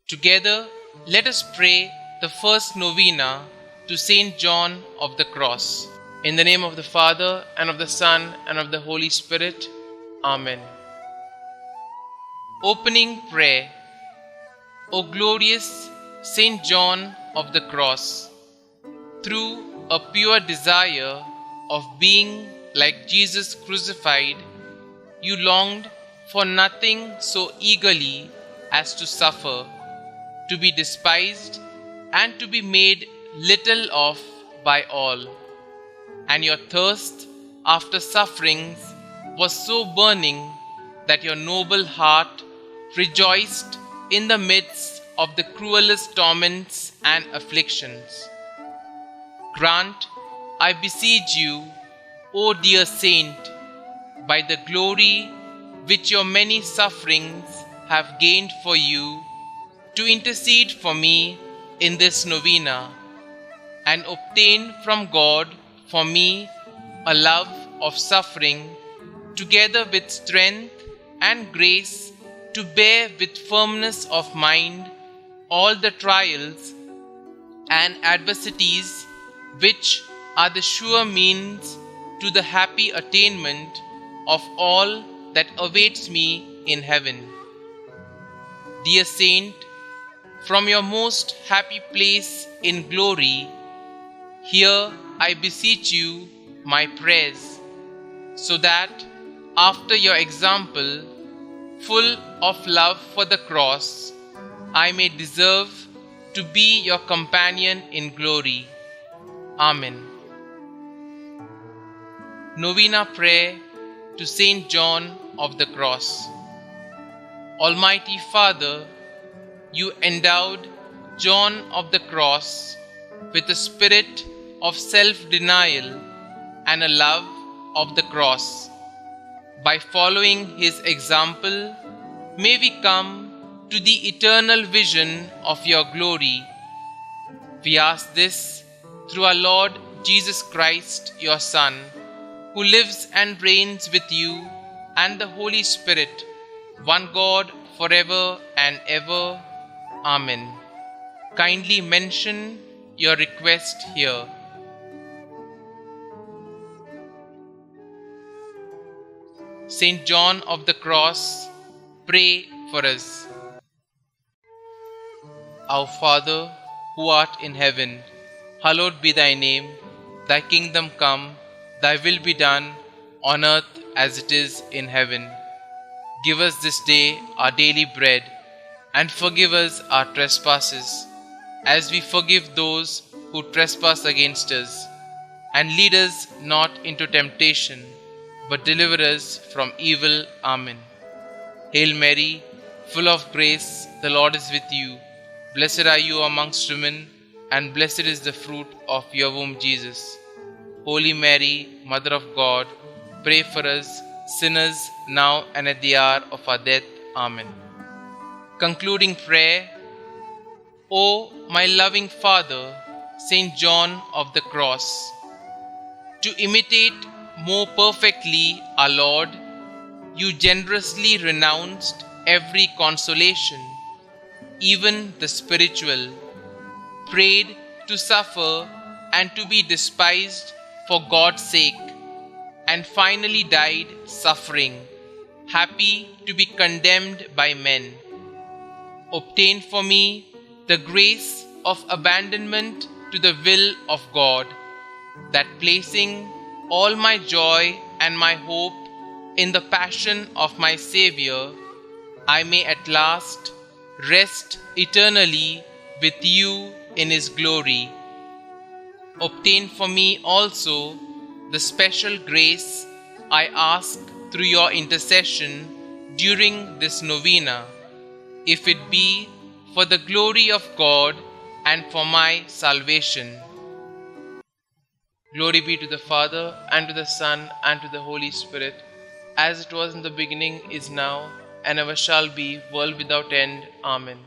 Together, let us pray the first novena to Saint John of the Cross. In the name of the Father, and of the Son, and of the Holy Spirit. Amen. Opening Prayer. O glorious Saint John of the Cross, through a pure desire of being like Jesus crucified, you longed for nothing so eagerly as to suffer, to be despised, and to be made little of by all. And your thirst after sufferings was so burning that your noble heart rejoiced in the midst of the cruelest torments and afflictions. Grant, I beseech you, O dear Saint, by the glory which your many sufferings have gained for you, to intercede for me in this novena, and obtain from God for me a love of suffering, together with strength and grace to bear with firmness of mind all the trials and adversities which are the sure means to the happy attainment of all that awaits me in heaven. Dear Saint, from your most happy place in glory, hear, I beseech you, my prayers, so that, after your example, full of love for the cross, I may deserve to be your companion in glory. Amen. Novena Prayer to Saint John of the Cross. Almighty Father, you endowed John of the Cross with a spirit of self-denial and a love of the cross. By following his example, may we come to the eternal vision of your glory. We ask this through our Lord Jesus Christ, your Son, who lives and reigns with you and the Holy Spirit, one God, forever and ever. Amen. Kindly mention your request here. Saint John of the Cross, pray for us. Our Father, who art in heaven, hallowed be thy name. Thy kingdom come, thy will be done, on earth as it is in heaven. Give us this day our daily bread, and forgive us our trespasses, as we forgive those who trespass against us. And lead us not into temptation, but deliver us from evil. Amen. Hail Mary, full of grace, the Lord is with you. Blessed are you amongst women, and blessed is the fruit of your womb, Jesus. Holy Mary, Mother of God, pray for us sinners, now and at the hour of our death. Amen. Concluding prayer. O my loving Father, Saint John of the Cross, to imitate more perfectly our Lord, you generously renounced every consolation, even the spiritual, prayed to suffer and to be despised for God's sake, and finally died suffering, happy to be condemned by men. Obtain for me the grace of abandonment to the will of God, that placing all my joy and my hope in the passion of my Savior, I may at last rest eternally with you in His glory. Obtain for me also the special grace I ask through your intercession during this novena, if it be for the glory of God and for my salvation. Glory be to the Father, and to the Son, and to the Holy Spirit, as it was in the beginning, is now, and ever shall be, world without end. Amen.